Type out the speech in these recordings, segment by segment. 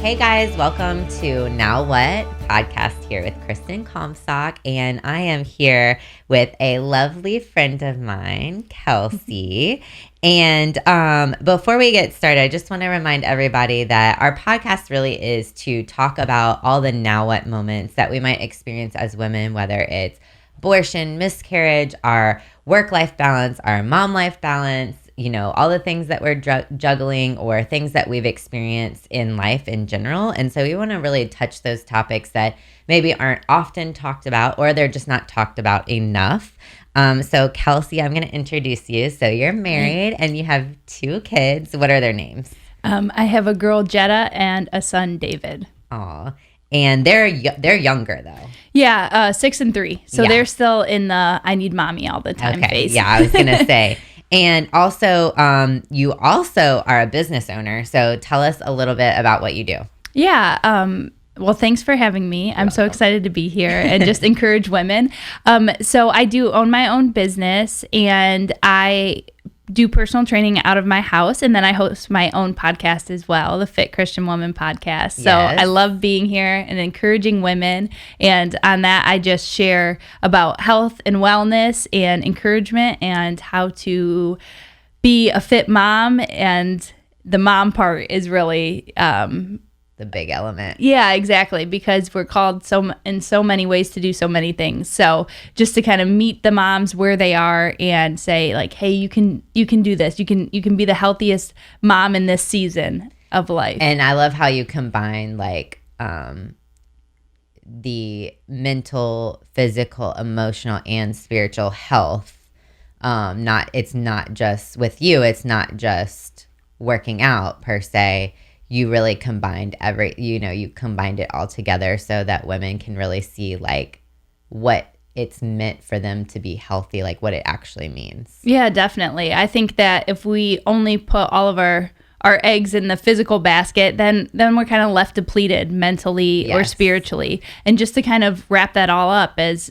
Hey guys, welcome to Now What podcast here with Kristen Comstock, and I am here with a lovely friend of mine, Kelsey. And before we get started, I just want to remind everybody that our podcast really is to talk about all the now what moments that we might experience as women, whether it's abortion, miscarriage, our work-life balance, our mom-life balance, you know, all the things that we're juggling or things that we've experienced in life in general. And so we want to really touch those topics that maybe aren't often talked about or they're just not talked about enough. So Kelsey, I'm going to introduce you. So you're married and you have 2 kids. What are their names? I have a girl, Jetta, and a son, David. Aw. And they're younger though. Yeah, 6 and 3. So they're still in the I need mommy all the time phase. Yeah, I was going to say. And also, you also are a business owner. So tell us a little bit about what you do. Yeah. Well, thanks for having me. I'm so excited to be here and just encourage women. So I do own my own business, and I do personal training out of my house, and then I host my own podcast as well, the Fit Christian Woman podcast. So I love being here and encouraging women, and on that I just share about health and wellness and encouragement and how to be a fit mom, and the mom part is really the big element. Yeah, exactly, because we're called in so many ways to do so many things. So just to kind of meet the moms where they are and say like, hey, you can do this. You can be the healthiest mom in this season of life. And I love how you combine like the mental, physical, emotional, and spiritual health. It's not just with you. It's not just working out per se. You really combined you combined it all together so that women can really see like what it's meant for them to be healthy, like what it actually means. Yeah, definitely. I think that if we only put all of our eggs in the physical basket, then we're kind of left depleted mentally or spiritually. And just to kind of wrap that all up as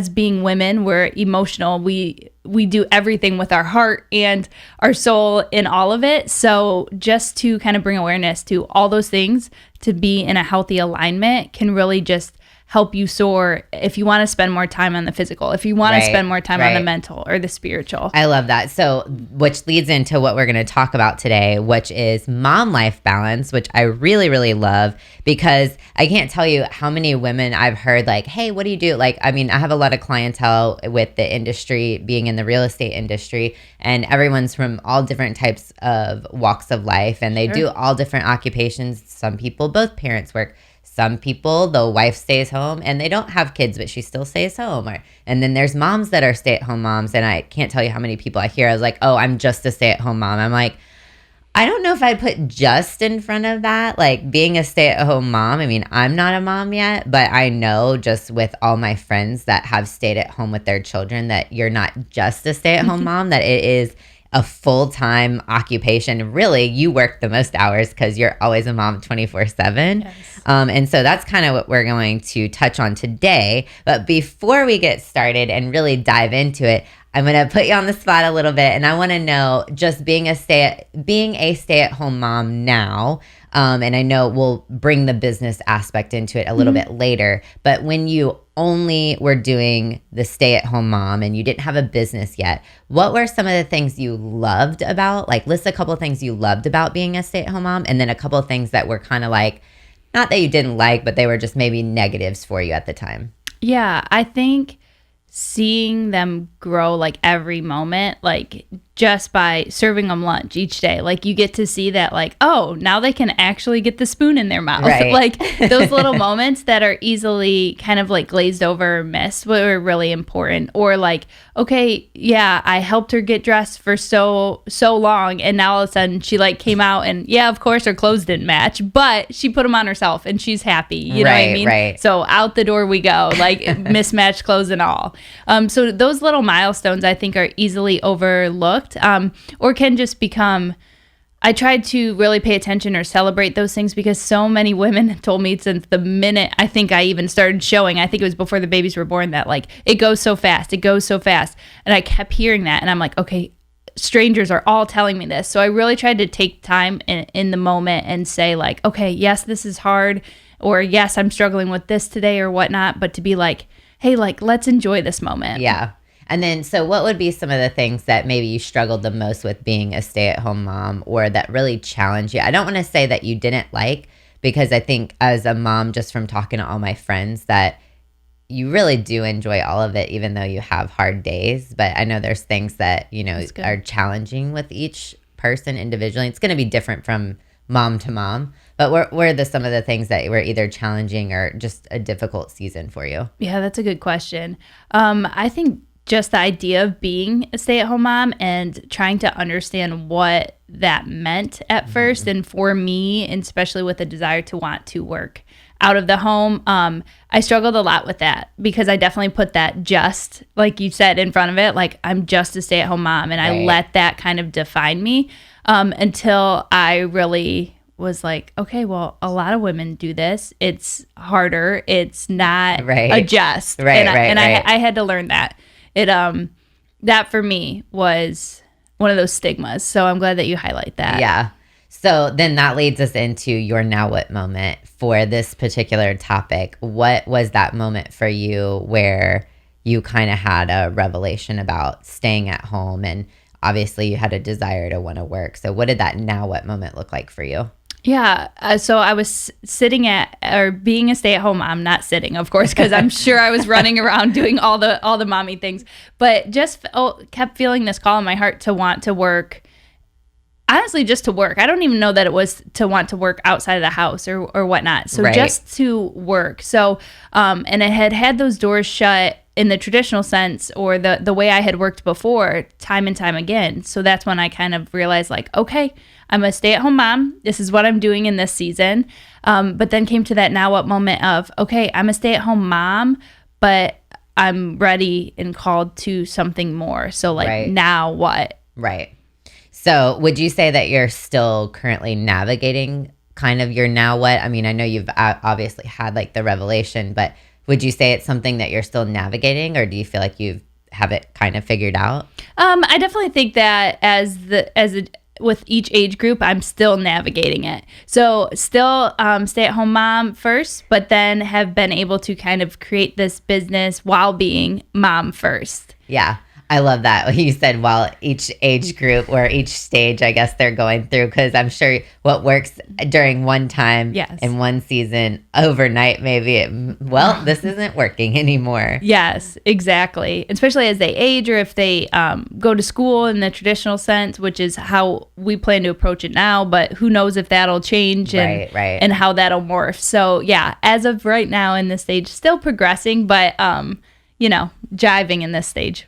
being women, we're emotional. We do everything with our heart and our soul in all of it. So just to kind of bring awareness to all those things, to be in a healthy alignment can really just help you soar if you want to spend more time on the physical, if you want to spend more time on the mental or the spiritual. I love that. So, which leads into what we're going to talk about today, which is mom life balance, which I really, really love because I can't tell you how many women I've heard like, hey, what do you do? Like, I mean, I have a lot of clientele with the industry, being in the real estate industry, and everyone's from all different types of walks of life, and they do all different occupations. Some people, both parents work. Some people, the wife stays home and they don't have kids, but she still stays home. And then there's moms that are stay-at-home moms. And I can't tell you how many people I hear. I was like, oh, I'm just a stay-at-home mom. I'm like, I don't know if I'd put just in front of that. Like being a stay-at-home mom. I mean, I'm not a mom yet, but I know just with all my friends that have stayed at home with their children that you're not just a stay-at-home mom, that it is a full-time occupation. Really, you work the most hours because you're always a mom 24/7. Yes. And so that's kind of what we're going to touch on today. But before we get started and really dive into it, I'm going to put you on the spot a little bit. And I want to know, just being a stay-at-home mom now, and I know we'll bring the business aspect into it a little bit later, but when you only were doing the stay-at-home mom and you didn't have a business yet, what were some of the things you loved about, like list a couple of things you loved about being a stay-at-home mom, and then a couple of things that were kind of like, not that you didn't like, but they were just maybe negatives for you at the time? Yeah, I think seeing them grow like every moment, like just by serving them lunch each day, like you get to see that like, oh, now they can actually get the spoon in their mouth. Right. Like those little moments that are easily kind of like glazed over or missed were really important. Or like, okay, yeah, I helped her get dressed for so long, and now all of a sudden she like came out and yeah, of course her clothes didn't match, but she put them on herself and she's happy. You know what I mean? Right. So out the door we go, like mismatched clothes and all. So those little milestones I think are easily overlooked, or can just become, I tried to really pay attention or celebrate those things because so many women have told me since the minute I think I even started showing, I think it was before the babies were born, that like, it goes so fast. And I kept hearing that and I'm like, okay, strangers are all telling me this. So I really tried to take time in the moment and say like, okay, yes, this is hard, or yes, I'm struggling with this today or whatnot, but to be like, hey, like, let's enjoy this moment. Yeah. And then, so what would be some of the things that maybe you struggled the most with being a stay-at-home mom, or that really challenged you? I don't want to say that you didn't like, because I think as a mom, just from talking to all my friends, that you really do enjoy all of it, even though you have hard days. But I know there's things that, are challenging with each person individually. It's going to be different from mom to mom. But what were some of the things that were either challenging or just a difficult season for you? Yeah, that's a good question. I think just the idea of being a stay-at-home mom and trying to understand what that meant at first. And for me, and especially with a desire to want to work out of the home, I struggled a lot with that, because I definitely put that just, like you said, in front of it. Like, I'm just a stay-at-home mom. And I let that kind of define me until I really was like, okay, well, a lot of women do this. It's harder. It's not a just. I had to learn that. That for me was one of those stigmas. So I'm glad that you highlight that. Yeah. So then that leads us into your now what moment for this particular topic. What was that moment for you where you kind of had a revelation about staying at home, and obviously you had a desire to want to work? So what did that now what moment look like for you? Yeah. So I was being a stay-at-home mom, not sitting, of course, because I'm sure I was running around doing all the mommy things, but just kept feeling this call in my heart to want to work. Honestly, just to work. I don't even know that it was to want to work outside of the house or whatnot. So just to work. So, and I had those doors shut in the traditional sense, or the way I had worked before, time and time again. So that's when I kind of realized, like, okay, I'm a stay-at-home mom. This is what I'm doing in this season. But then came to that now what moment of, okay, I'm a stay-at-home mom, but I'm ready and called to something more. So like, now what? Right. So would you say that you're still currently navigating kind of your now what? I mean, I know you've obviously had like the revelation, but would you say it's something that you're still navigating, or do you feel like you have it kind of figured out? I definitely think that with each age group, I'm still navigating it. So still stay-at-home mom first, but then have been able to kind of create this business while being mom first. Yeah. I love that. You said while each age group or each stage, I guess, they're going through, because I'm sure what works during one time in one season, overnight, maybe, this isn't working anymore. Yes, exactly. Especially as they age, or if they go to school in the traditional sense, which is how we plan to approach it now. But who knows if that'll change and how that'll morph. So yeah, as of right now in this stage, still progressing, but, jiving in this stage.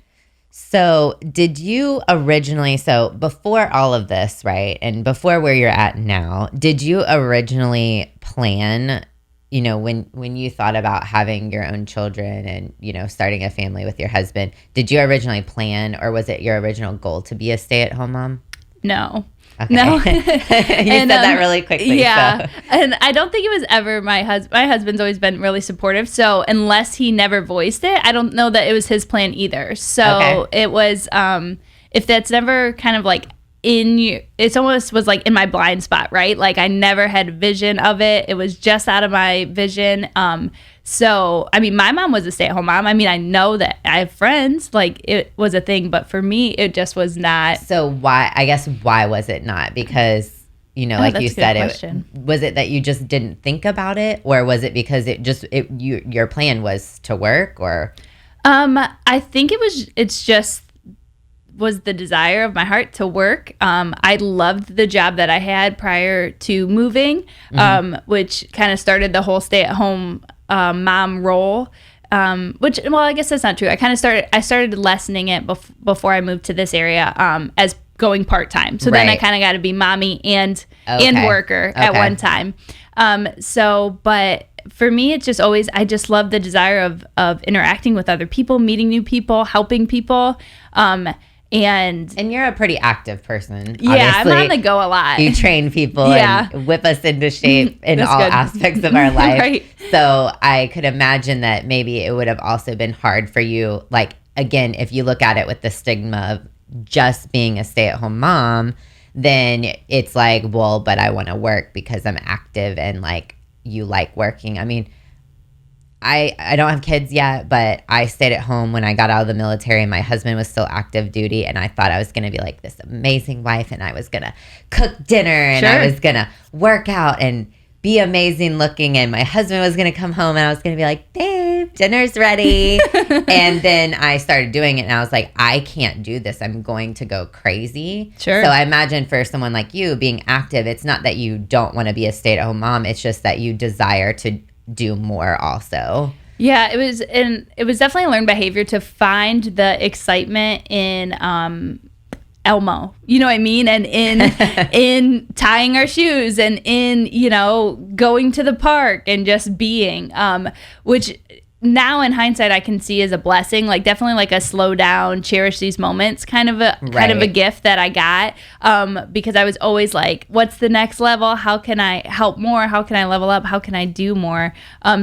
So did you originally, before all of this, right, and before where you're at now, did you originally plan, when you thought about having your own children and, starting a family with your husband, did you originally plan, or was it your original goal to be a stay-at-home mom? No. Okay. No. You said that really quickly. Yeah. So. And I don't think it was ever my husband's always been really supportive. So unless he never voiced it, I don't know that it was his plan either. So It was, if that's never kind of like it's almost was like in my blind spot, right? Like I never had vision of it. It was just out of my vision. So, I mean, my mom was a stay-at-home mom. I mean, I know that I have friends, like it was a thing, but for me, it just was not. So why was it not? Because, like you said, was it that you just didn't think about it, or was it because your plan was to work, or? I think it's just was the desire of my heart to work. I loved the job that I had prior to moving, which kind of started the whole stay-at-home mom role, which, well, I guess that's not true. I started lessening it before I moved to this area, as going part-time. So then I kind of got to be mommy and worker at one time. But for me, it's just always, I just love the desire of interacting with other people, meeting new people, helping people. And you're a pretty active person. Yeah, obviously. I'm on the go a lot. You train people and whip us into shape in all aspects of our life. Right. So I could imagine that maybe it would have also been hard for you, like, again, if you look at it with the stigma of just being a stay-at-home mom, then it's like, well, but I want to work because I'm active and like you like working. I mean, I don't have kids yet, but I stayed at home when I got out of the military and my husband was still active duty, and I thought I was going to be like this amazing wife and I was going to cook dinner and I was going to work out and be amazing looking, and my husband was going to come home and I was going to be like, babe, dinner's ready. And then I started doing it and I was like, I can't do this. I'm going to go crazy. Sure. So I imagine for someone like you being active, it's not that you don't want to be a stay-at-home mom. It's just that you desire to do more also. Yeah, it was definitely learned behavior to find the excitement in Elmo, you know what I mean? And in tying our shoes and in, going to the park and just being, which now in hindsight I can see as a blessing, like definitely like a slow down, cherish these moments kind of a gift that I got, because I was always like, what's the next level? How can I help more? How can I level up? How can I do more?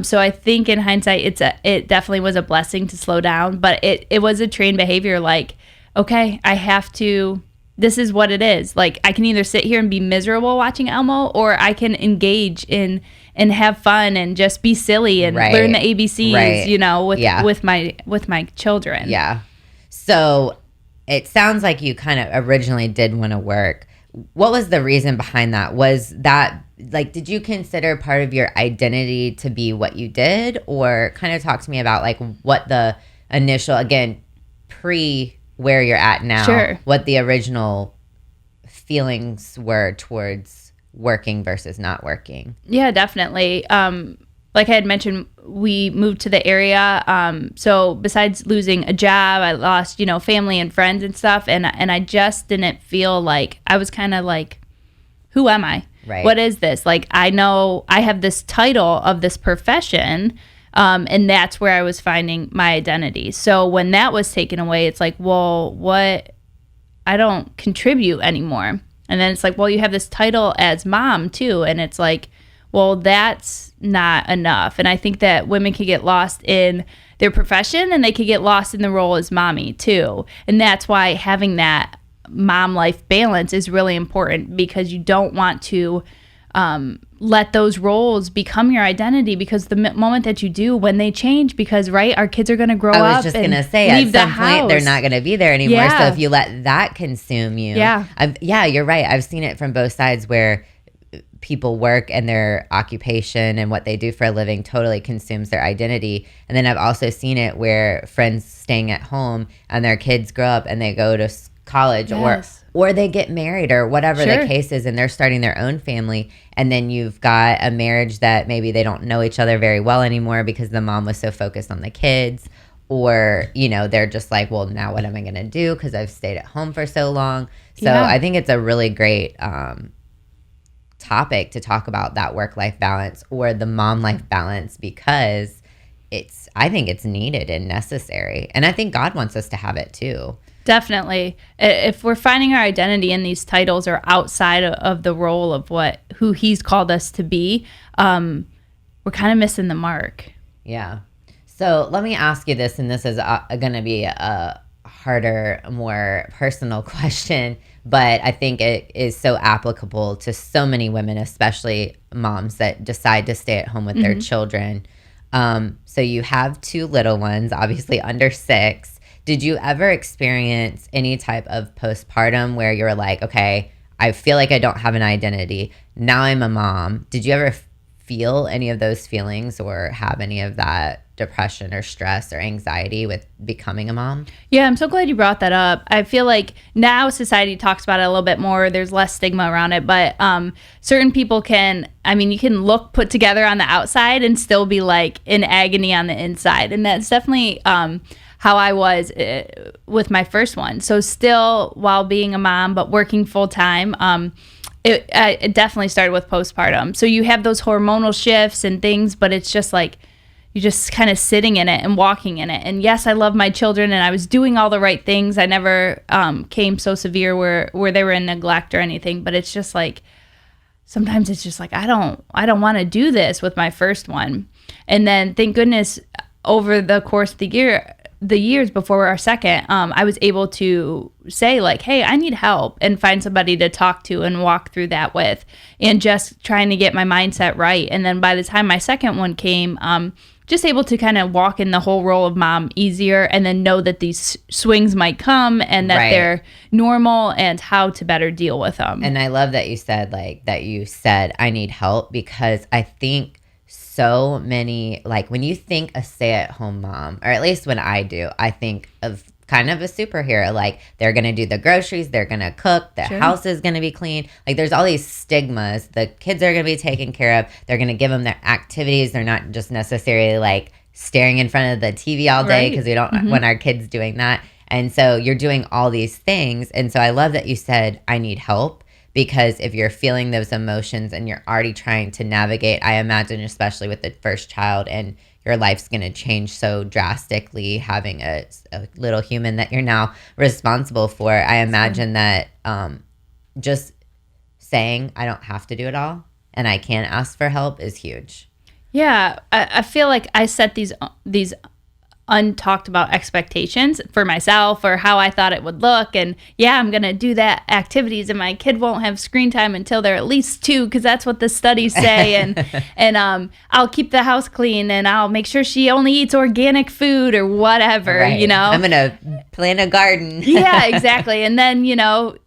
So I think in hindsight, it definitely was a blessing to slow down, but it was a trained behavior. Like, okay, I have to, this is what it is. Like, I can either sit here and be miserable watching Elmo, or I can engage in and have fun and just be silly and learn the ABCs, with my children. Yeah. So it sounds like you kind of originally did want to work. What was the reason behind that? Was that, like, did you consider part of your identity to be what you did? Or kind of talk to me about, like, what the initial, again, where you're at now, what the original feelings were towards working versus not working. Yeah, definitely. Like I had mentioned, we moved to the area. So besides losing a job, I lost, family and friends and stuff. And I just didn't feel like, I was kind of like, who am I? Right. What is this? Like, I know I have this title of this profession, and that's where I was finding my identity. So when that was taken away, it's like, well, what? I don't contribute anymore. And then it's like, well, you have this title as mom too. And it's like, well, that's not enough. And I think that women can get lost in their profession and they can get lost in the role as mommy too. And that's why having that mom life balance is really important, because you don't want to let those roles become your identity, because the moment that you do, when they change, because our kids are going to grow up. I was just going to say, at some point they're not going to be there anymore. Yeah. So if you let that consume you, you're right. I've seen it from both sides, where people work and their occupation and what they do for a living totally consumes their identity. And then I've also seen it where friends staying at home and their kids grow up and they go to college, or they get married, or whatever the case is, and they're starting their own family. And then you've got a marriage that maybe they don't know each other very well anymore because the mom was so focused on the kids, or, they're just like, well, now what am I going to do? Because I've stayed at home for so long. So I think it's a really great topic to talk about, that work-life balance or the mom-life balance, because I think it's needed and necessary. And I think God wants us to have it too. Definitely. If we're finding our identity in these titles or outside of the role of who he's called us to be, we're kind of missing the mark. Yeah. So let me ask you this, and this is going to be a harder, more personal question, but I think it is so applicable to so many women, especially moms that decide to stay at home with their children. So you have 2 little ones, obviously under 6. Did you ever experience any type of postpartum where you're like, okay, I feel like I don't have an identity. Now I'm a mom. Did you ever feel any of those feelings or have any of that depression or stress or anxiety with becoming a mom? Yeah, I'm so glad you brought that up. I feel like now society talks about it a little bit more. There's less stigma around it, but certain people you can look put together on the outside and still be like in agony on the inside. And that's definitely how I was with my first one. So still, while being a mom, but working full time, it definitely started with postpartum. So you have those hormonal shifts and things, but it's just like, you're just kind of sitting in it and walking in it. And yes, I love my children and I was doing all the right things. I never came so severe where they were in neglect or anything, but it's just like, sometimes it's just like, I don't want to do this with my first one. And then thank goodness over the course of the year, the years before our second, I was able to say like, hey, I need help, and find somebody to talk to and walk through that with, and just trying to get my mindset right. And then by the time my second one came, just able to kind of walk in the whole role of mom easier, and then know that these swings might come and that they're normal, and how to better deal with them. And I love that you said I need help, because I think so many, like when you think a stay-at-home mom, or at least when I do, I think of kind of a superhero. Like they're going to do the groceries, they're going to cook, the house is going to be clean. Like there's all these stigmas. The kids are going to be taken care of. They're going to give them their activities. They're not just necessarily like staring in front of the TV all day, because we don't want our kids doing that. And so you're doing all these things. And so I love that you said, I need help, because if you're feeling those emotions and you're already trying to navigate, I imagine, especially with the first child, and your life's going to change so drastically, having a little human that you're now responsible for. I imagine that just saying I don't have to do it all and I can ask for help is huge. Yeah, I feel like I set these untalked about expectations for myself, or how I thought it would look. And yeah, I'm going to do that activities, and my kid won't have screen time until they're at least 2, because that's what the studies say. And I'll keep the house clean, and I'll make sure she only eats organic food or whatever, you know. I'm going to plant a garden. Yeah, exactly. And then, you know,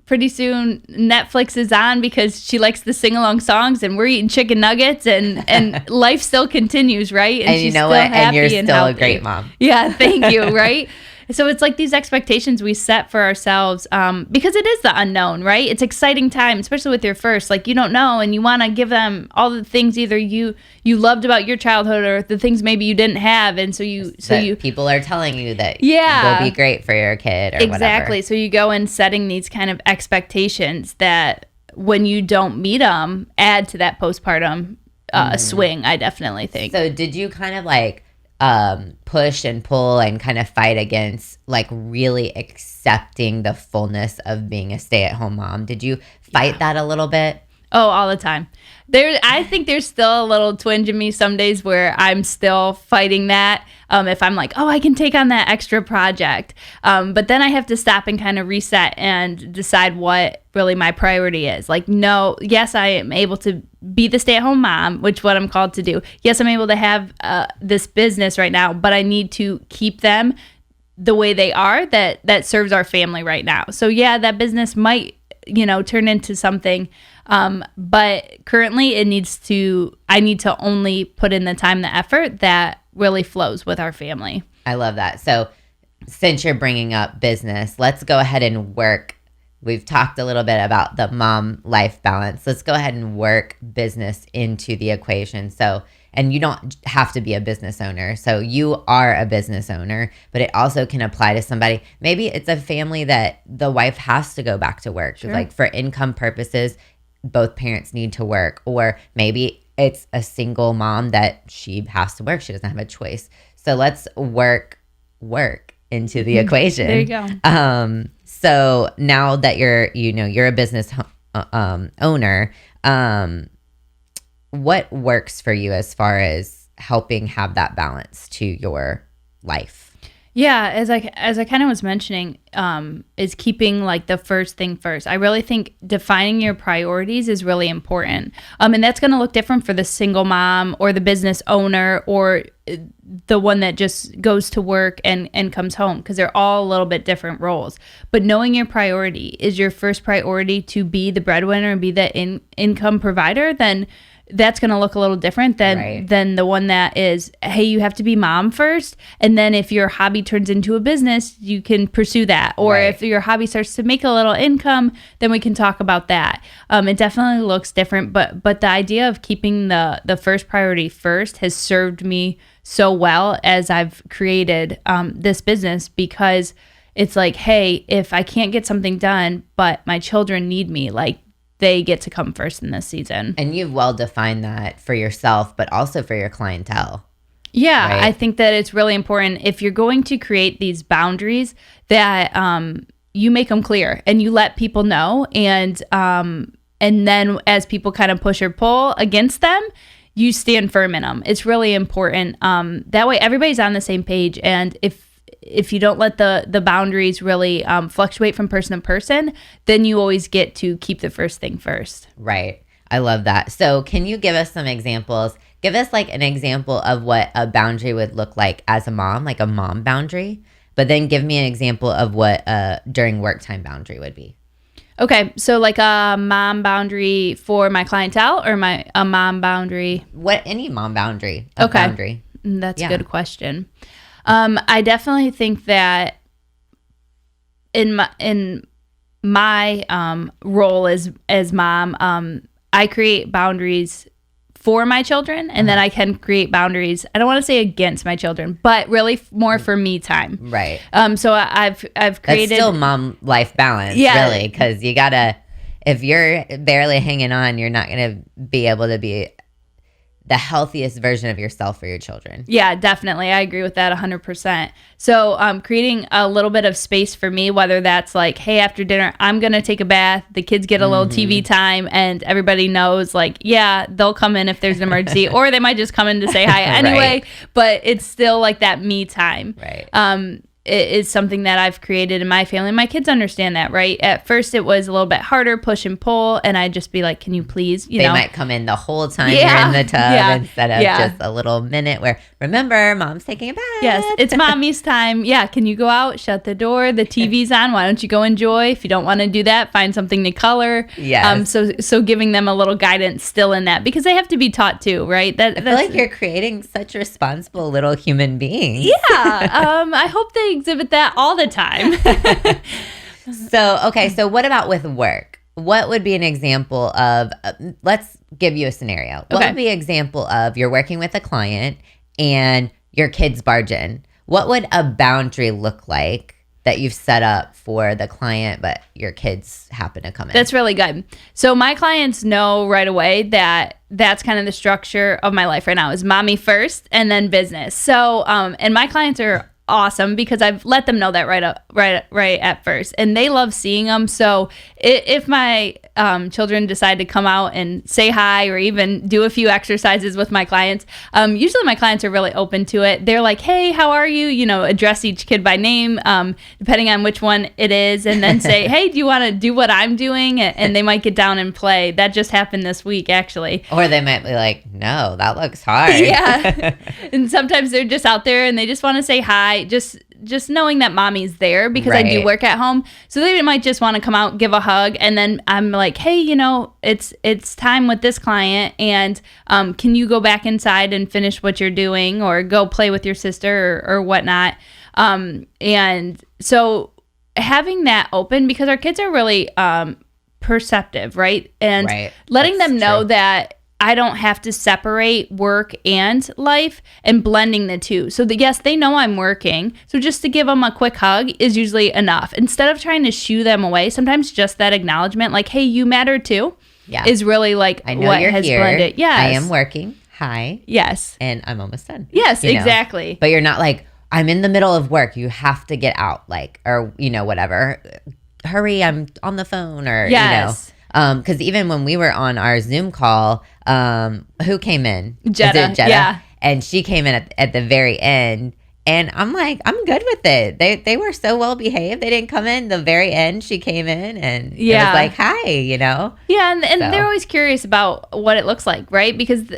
pretty soon Netflix is on because she likes the sing-along songs, and we're eating chicken nuggets, and life still continues, right? And you know what? And you're still a great mom. Yeah, thank you, right? So it's like these expectations we set for ourselves, because it is the unknown, right? It's exciting time, especially with your first. Like, you don't know, and you want to give them all the things either you loved about your childhood, or the things maybe you didn't have, and so people are telling you that will be great for your kid, or exactly. whatever. So you go in setting these kind of expectations that, when you don't meet them, add to that postpartum swing. I definitely think. So did you kind of like push and pull and kind of fight against like really accepting the fullness of being a stay-at-home mom? Did you fight that a little bit? Oh, all the time. I think there's still a little twinge in me some days where I'm still fighting that. If I'm like, oh, I can take on that extra project. But then I have to stop and kind of reset and decide what really my priority is. Like, no, yes, I am able to be the stay-at-home mom, which what I'm called to do. Yes, I'm able to have this business right now, but I need to keep them the way they are that serves our family right now. So yeah, that business might, turn into something. But currently I need to only put in the time, the effort that really flows with our family. I love that. So since you're bringing up business, let's go ahead and work. We've talked a little bit about the mom life balance. Let's go ahead and work business into the equation. So, and you don't have to be a business owner. So you are a business owner, but it also can apply to somebody. Maybe it's a family that the wife has to go back to work. Sure. Like for income purposes, both parents need to work. Or maybe it's a single mom that she has to work. She doesn't have a choice. So let's work into the equation. There you go. So now that you're a business owner, what works for you as far as helping have that balance to your life? Yeah, as I kind of was mentioning, is keeping like the first thing first. I really think defining your priorities is really important. And that's going to look different for the single mom or the business owner or the one that just goes to work and comes home, because they're all a little bit different roles. But knowing your priority, is your first priority to be the breadwinner and be the income provider, then that's going to look a little different than the one that is, hey, you have to be mom first. And then if your hobby turns into a business, you can pursue that. Or if your hobby starts to make a little income, then we can talk about that. It definitely looks different. But the idea of keeping the first priority first has served me so well as I've created this business, because it's like, hey, if I can't get something done, but my children need me, like, they get to come first in this season. And you've well defined that for yourself, but also for your clientele. Yeah, right? I think that it's really important if you're going to create these boundaries that you make them clear and you let people know. And then as people kind of push or pull against them, you stand firm in them. It's really important. That way everybody's on the same page. And if if you don't let the boundaries really fluctuate from person to person, then you always get to keep the first thing first. Right. I love that. So can you give us some examples? Give us like an example of what a boundary would look like as a mom, like a mom boundary, but then give me an example of what a during work time boundary would be. Okay, so like a mom boundary for my clientele or a mom boundary? Any mom boundary. Boundary. That's a good question. I definitely think that in my role as mom, I create boundaries for my children, and then I can create boundaries. I don't want to say against my children, but really more for me time. Right. So I've created. That's still mom life balance, really, because you gotta. If you're barely hanging on, you're not gonna be able to be the healthiest version of yourself for your children. Yeah, definitely. I agree with that 100%. So creating a little bit of space for me, whether that's like, hey, after dinner, I'm going to take a bath. The kids get a little TV time and everybody knows like, yeah, they'll come in if there's an emergency or they might just come in to say hi anyway. Right. But it's still like that me time. Right. It is something that I've created in my family. My kids understand that, right? At first, it was a little bit harder, push and pull, and I'd just be like, can you please, They might come in the whole time you're in the tub instead of just a little minute where, remember, mom's taking a bath. Yes, it's mommy's time. Yeah, can you go out, shut the door, the TV's on, why don't you go enjoy? If you don't want to do that, find something to color. Yes. So giving them a little guidance still in that, because they have to be taught too, right? I feel like you're creating such responsible little human beings. Yeah, I hope they exhibit that all the time. So what about with work? What would be an example of, let's give you a scenario. What would be an example of you're working with a client and your kids barge in? What would a boundary look like that you've set up for the client, but your kids happen to come in? That's really good. So my clients know right away that that's kind of the structure of my life right now is mommy first and then business. So, and my clients are awesome because I've let them know that right at first, and they love seeing them. So if my children decide to come out and say hi or even do a few exercises with my clients, usually my clients are really open to it. They're like, hey, how are you? Address each kid by name, depending on which one it is, and then say, hey, do you want to do what I'm doing? And they might get down and play. That just happened this week, actually. Or they might be like, no, that looks hard. Yeah. And sometimes they're just out there and they just want to say hi. Just knowing that mommy's there because I do work at home. So they might just want to come out, give a hug. And then I'm like, hey, it's time with this client. And can you go back inside and finish what you're doing or go play with your sister or whatnot? And so having that open, because our kids are really perceptive, right? And letting them know that I don't have to separate work and life and blending the two. So yes, they know I'm working. So just to give them a quick hug is usually enough. Instead of trying to shoo them away, sometimes just that acknowledgement, like, hey, you matter too, is really like I know what you're has here. blended. Yes. I am working. Hi. Yes. And I'm almost done. Yes, exactly. But you're not like, I'm in the middle of work. You have to get out, or whatever. Hurry, I'm on the phone or, because even when we were on our Zoom call, who came in? Jetta. Yeah. And she came in at the very end. And I'm like, I'm good with it. They were so well behaved. They didn't come in the very end. She came in and it was like, hi, Yeah, and so. They're always curious about what it looks like, right? Because,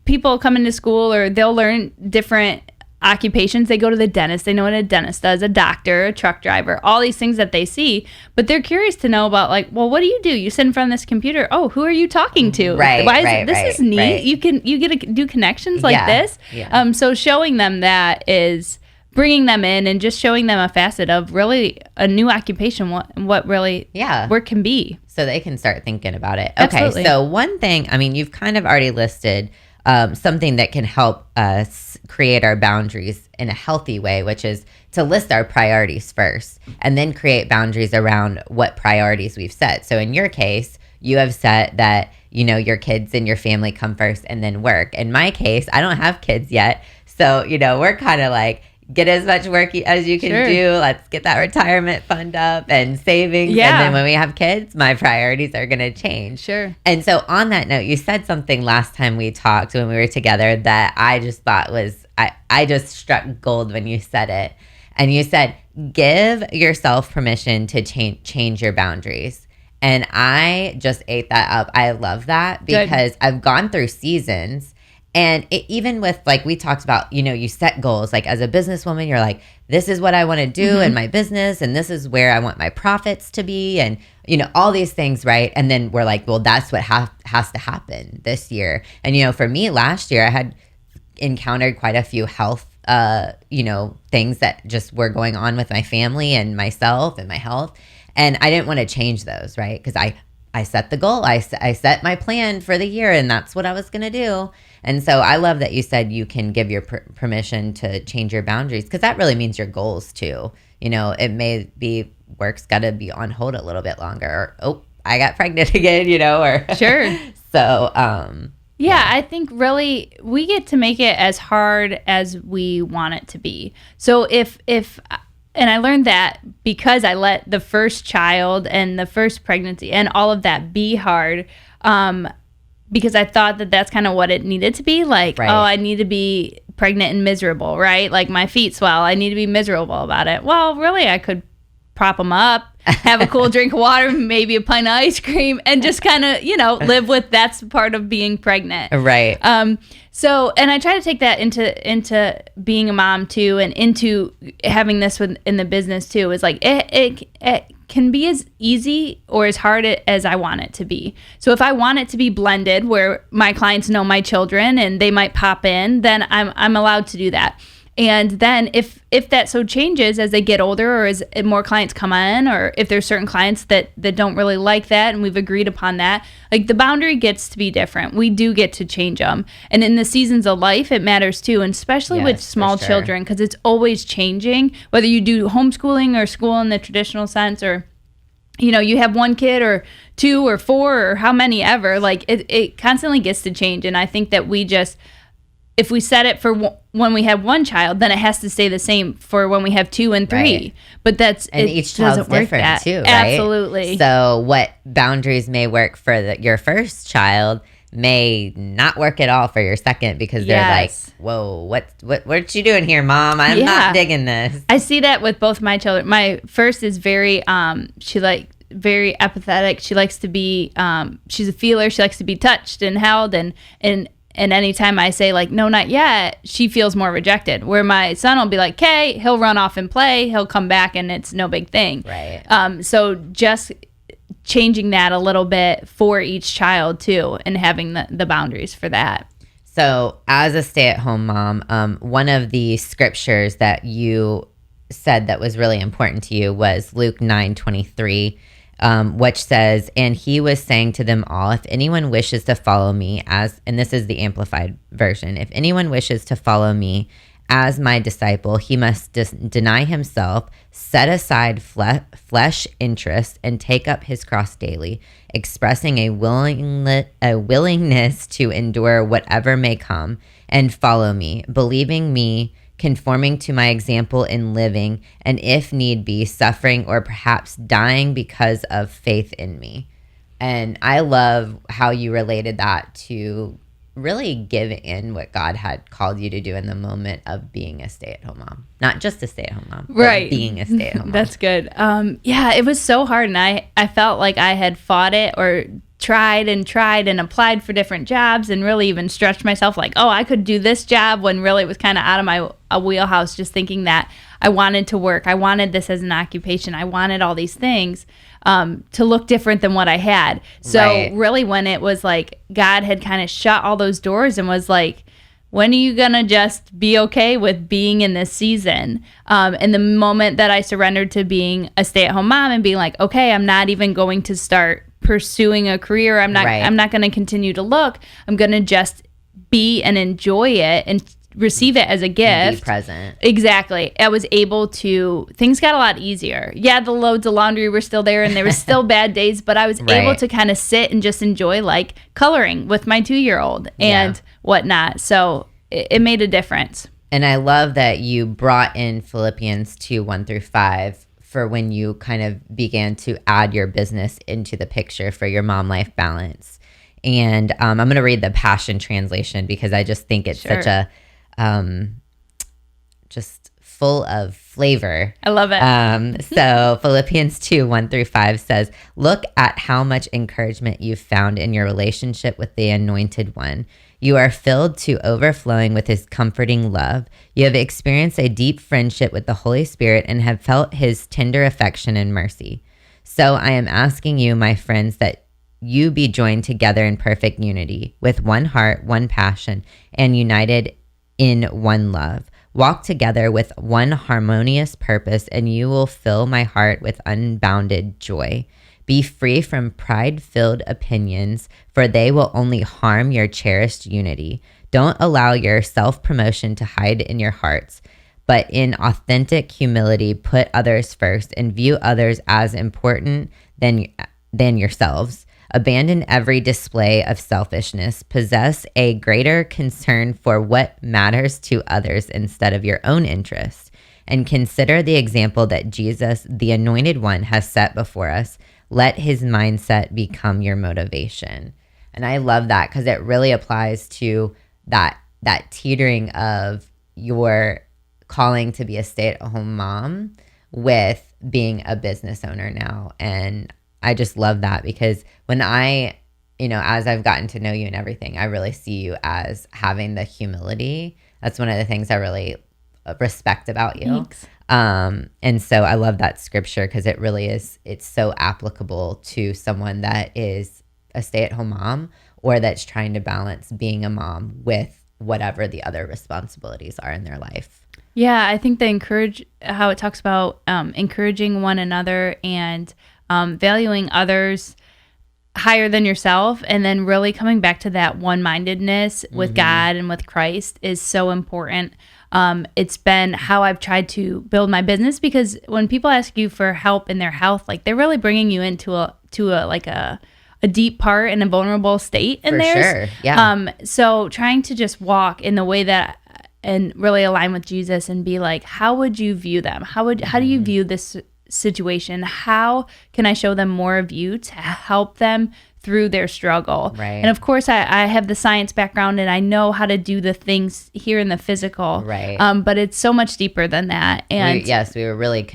people come into school or they'll learn different occupations. They go to the dentist. They know what a dentist does, a doctor, a truck driver, all these things that they see. But they're curious to know about, like, well, what do? You sit in front of this computer. Oh, who are you talking to? Right. This is neat. Right. You get to do connections like this. Yeah. So showing them that is bringing them in and just showing them a facet of really a new occupation, what really work can be. So they can start thinking about it. Absolutely. Okay. So one thing, you've kind of already listed something that can help us create our boundaries in a healthy way, which is to list our priorities first and then create boundaries around what priorities we've set. So in your case, you have set that, your kids and your family come first and then work. In my case, I don't have kids yet. So, we're kind of like get as much work as you can do. Let's get that retirement fund up and savings. Yeah. And then when we have kids, my priorities are going to change. Sure. And so on that note, you said something last time we talked when we were together that I just thought was, I just struck gold when you said it. And you said, give yourself permission to change your boundaries. And I just ate that up. I love that because I've gone through seasons. And even with, like, we talked about, you set goals. Like, as a businesswoman, you're like, this is what I want to do in my business. And this is where I want my profits to be. And, all these things, right? And then we're like, well, that's what has to happen this year. And, for me, last year, I had encountered quite a few health, things that just were going on with my family and myself and my health. And I didn't want to change those, right? Because I set the goal. I set my plan for the year, and that's what I was going to do. And so I love that you said you can give your permission to change your boundaries, because that really means your goals too. It may be work's got to be on hold a little bit longer. Or, oh, I got pregnant again, or sure. So, yeah, I think really we get to make it as hard as we want it to be. So and I learned that because I let the first child and the first pregnancy and all of that be hard, because I thought that that's kind of what it needed to be. Like, right. Oh, I need to be pregnant and miserable, right? Like my feet swell. I need to be miserable about it. Well, really, I could prop them up, have a cool drink of water, maybe a pint of ice cream, and just kind of, live with that's part of being pregnant. Right. So, and I try to take that into being a mom too, and into having this in the business too, is like, it can be as easy or as hard as I want it to be. So if I want it to be blended, where my clients know my children and they might pop in, then I'm allowed to do that. And then if that so changes as they get older, or as more clients come in, or if there's certain clients that don't really like that and we've agreed upon that, like the boundary gets to be different. We do get to change them. And in the seasons of life, it matters too, and especially with small children, because it's always changing, whether you do homeschooling or school in the traditional sense, or you have one kid or two or four or how many ever, like it constantly gets to change. And I think that we just, if we set it for when we have one child, then it has to stay the same for when we have 2 and 3. Right. But each child's different too, right? Absolutely. So what boundaries may work for your first child may not work at all for your second, because they're like, whoa, what you doing here, Mom? I'm not digging this. I see that with both my children. My first is very very empathetic. She likes to be she's a feeler. She likes to be touched and held, and anytime I say like, no, not yet, she feels more rejected. Where my son will be like, okay, he'll run off and play, he'll come back, and it's no big thing. Right. So just changing that a little bit for each child too, and having the boundaries for that. So as a stay-at-home mom, one of the scriptures that you said that was really important to you was Luke 9:23. Which says, and he was saying to them all, if anyone wishes to follow me and this is the Amplified version, if anyone wishes to follow me as my disciple, he must deny himself, set aside flesh interests, and take up his cross daily, expressing a willingness to endure whatever may come, and follow me, believing me, conforming to my example in living, and if need be, suffering or perhaps dying because of faith in me. And I love how you related that to really give in what God had called you to do in the moment of being a stay-at-home mom. Not just a stay-at-home mom, right? But being a stay-at-home mom. That's good. Yeah, it was so hard, and I felt like I had fought it, or tried and applied for different jobs, and really even stretched myself like, oh, I could do this job, when really it was kind of out of my wheelhouse, just thinking that I wanted to work. I wanted this as an occupation. I wanted all these things to look different than what I had. So really when it was like God had kind of shut all those doors and was like, when are you going to just be okay with being in this season? And the moment that I surrendered to being a stay-at-home mom and being like, okay, I'm not even going to start pursuing a career. I'm not going to continue to look. I'm going to just be and enjoy it and receive it as a gift. And be present. Exactly. I was able to, things got a lot easier. Yeah, the loads of laundry were still there, and there were still bad days, but I was able to kind of sit and just enjoy coloring with my 2-year-old and whatnot. So it made a difference. And I love that you brought in Philippians 2, 1-5 for when you kind of began to add your business into the picture for your mom life balance. And I'm going to read the Passion Translation because I just think it's such a just full of flavor. I love it. So Philippians 2, 1-5 says, "Look at how much encouragement you've found in your relationship with the Anointed One. You are filled to overflowing with his comforting love. You have experienced a deep friendship with the Holy Spirit and have felt his tender affection and mercy. So I am asking you, my friends, that you be joined together in perfect unity, with one heart, one passion, and united in one love. Walk together with one harmonious purpose, and you will fill my heart with unbounded joy. Be free from pride-filled opinions, for they will only harm your cherished unity. Don't allow your self-promotion to hide in your hearts, but in authentic humility, put others first and view others as important than yourselves. Abandon every display of selfishness. Possess a greater concern for what matters to others instead of your own interests. And consider the example that Jesus, the Anointed One, has set before us. Let his mindset become your motivation." And I love that because it really applies to that teetering of your calling to be a stay-at-home mom with being a business owner now. And I just love that because when as I've gotten to know you and everything, I really see you as having the humility. That's one of the things I really respect about you. Thanks. And so I love that scripture because it really is, it's so applicable to someone that is a stay-at-home mom or that's trying to balance being a mom with whatever the other responsibilities are in their life. Yeah, I think how it talks about encouraging one another and valuing others higher than yourself, and then really coming back to that one-mindedness with God and with Christ is so important. It's been how I've tried to build my business, because when people ask you for help in their health, like they're really bringing you into a deep part and a vulnerable state in theirs. For sure, yeah. So trying to just walk in the way that and really align with Jesus and be like, how would you view them? How do you view this situation? How can I show them more of you to help them through their struggle? Right. And of course, I have the science background and I know how to do the things here in the physical. Right. But it's so much deeper than that. And we were really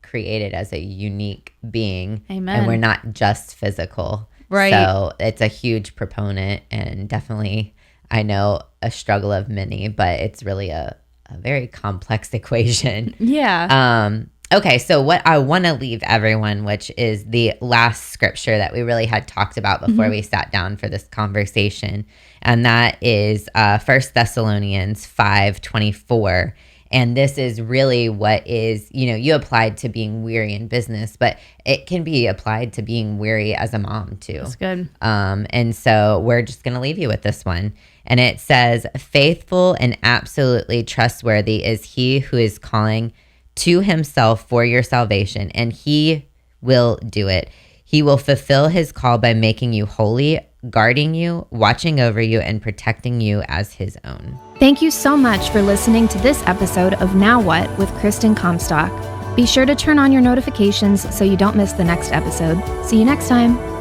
created as a unique being. Amen. And we're not just physical. Right. So it's a huge proponent, and definitely I know a struggle of many, but it's really a very complex equation. Yeah. Okay, so what I want to leave everyone, which is the last scripture that we really had talked about before we sat down for this conversation, and that is 1 Thessalonians 5:24. And this is really what is, you applied to being weary in business, but it can be applied to being weary as a mom too. That's good. And so we're just going to leave you with this one. And it says, "Faithful and absolutely trustworthy is he who is calling to himself for your salvation, and he will do it. He will fulfill his call by making you holy, guarding you, watching over you, and protecting you as his own." Thank you so much for listening to this episode of Now What with Kristen Comstock. Be sure to turn on your notifications so you don't miss the next episode. See you next time.